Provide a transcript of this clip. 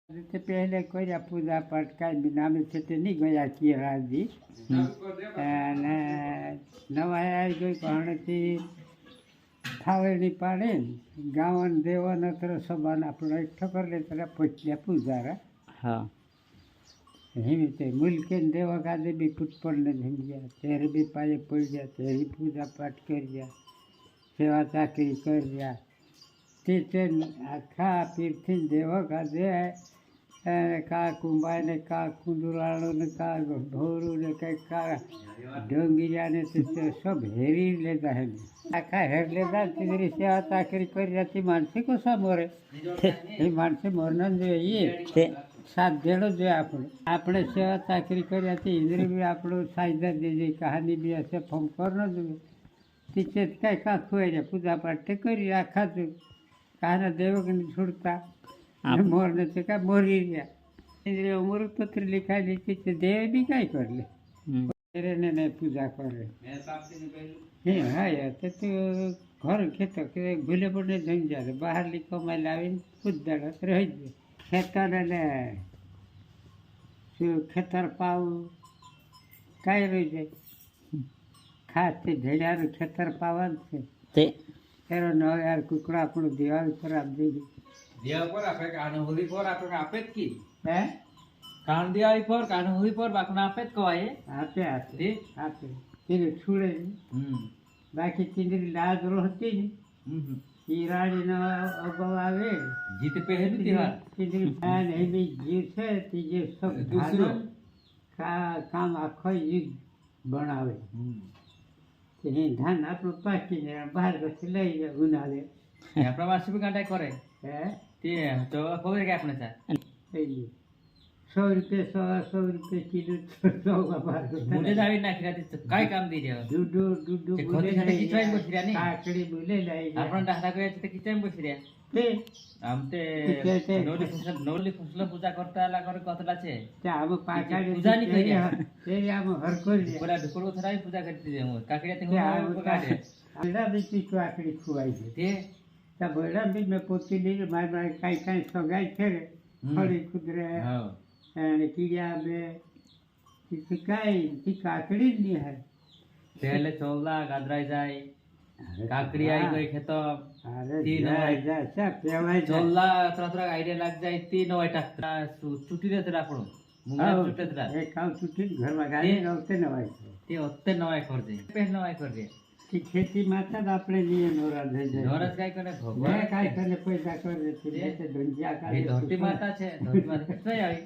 ते पहले કર્યા પૂજા પાઠ કાંઈ બી નામે છે તે નહીં ગયા છીએ રાજજી અને નવા આવી ગઈ પાણીથી થાવેલી પાડે ગાવન દેવન અત્ર સબાન આપણો એકઠો કરી લે ત્યારે પહોંચ્યા પૂજારા હા હિમી તે મુલકે દેવા ગાદે બી પુષ્પળને જમ્યા ત્યારે બી પાયે પડી ગયા ત્યારે પૂજા પાઠ કર્યા સેવા ચાકરી કર્યા તે આખા પીરથી દેવા ગાદે કા કુંભાઈ ને કા કુંદુરાળો ને કા ઢોરું ને કંઈક કા ઢોંગીયા ને તે સબ હેરી લેતા હે આખા હેર લેતા તીરી સેવા ચાકરી કરી હતી માણસે કોસા મોરે એ માણસે મોરના જોઈએ સાત દેડો જોઈએ આપણે સેવા ચાકરી કરી હતી ઇન્દ્રિય બી આપણું સાયદા દેજે કહાની બી હશે ફોમ કર ન જોઈએ તીચે કાંઈ કાં ખોઈ પૂજા પાઠ કરી આખા કાના દેવકને છોડતા मोर ने तो क्या मोरी गया इंद्रिय उमर पत्र लिखा लिखी तो देव भी क्या कर ले तेरे ने पूजा कर ले हाँ यार तो घर खेत के भूले पड़ने जम जाते बाहर लिखो मैं लावी खुद दड़ा रह जाए खेतर ने खेतर पाव कई रही जाए खास से भेड़ा खेतर पावन से तेरो न यार कुकड़ा अपनो दिवाल पर आप दे दिया पर आपे कानहुरी पर आपे आपेत की है कान दिवाली पर कानहुरी पर बाकना आपेत कवाय आपे आते आपे तेरे छुड़े बाकी चिंदरी लाज रहती नहीं हीराड़ी न अगवावे जीते पहले त्योहार चिंदरी फैन है भी जीव से तीजे सब दूसरो का काम आखो युद्ध बनावे ते धान आपनो पाकी ने बाहर से लई जाए उनाले या प्रवासी भी कांटा करे है ते तो खबर क्या अपने सा 100 रुपये 100 रुपये किलो 100 का बार मुझे जावी ना खिलाती तो काय काम दी दियो दूधो ते खोती खाते किचवाई बसरिया नहीं काकड़ी बोले लाई आपण दाखला करे ते किचवाई बसरिया ते आमते नोली फसल पूजा करता आला करे कतला छे ते आम पाकाडी पूजा नहीं करिया ते आम हर कर बोला ढुकड़ो थराई पूजा करती दे काकड़िया ते हो काटे अंडा भी की काकड़ी खुआई ते ता बड़ा भी मैं पोती ली माय माय काई काई सगाई छे खड़ी खुदरे हां અને કીડિયા બે શીખાય ती કાકડી જ નહીં है पहले चौला गादराई जाए काकड़ी आई गई खेत अरे तीन जा सा पेवाय चौला तरह आइडिया लग जाए तीन वाई टाकता छुट्टी देते आपण मुंगा छुट्टी देता एक काम छुट्टी घर में गाड़ी नवते नवाय ते ओत्ते नवाय कर दे पहले नवाय कर दे ती खेती माता द આપણે लिए नोरा दे जाए नोरस काय करे भगवान काय करे पैसा कर दे ते धंजिया का धरती माता छे धरती माता कितने आई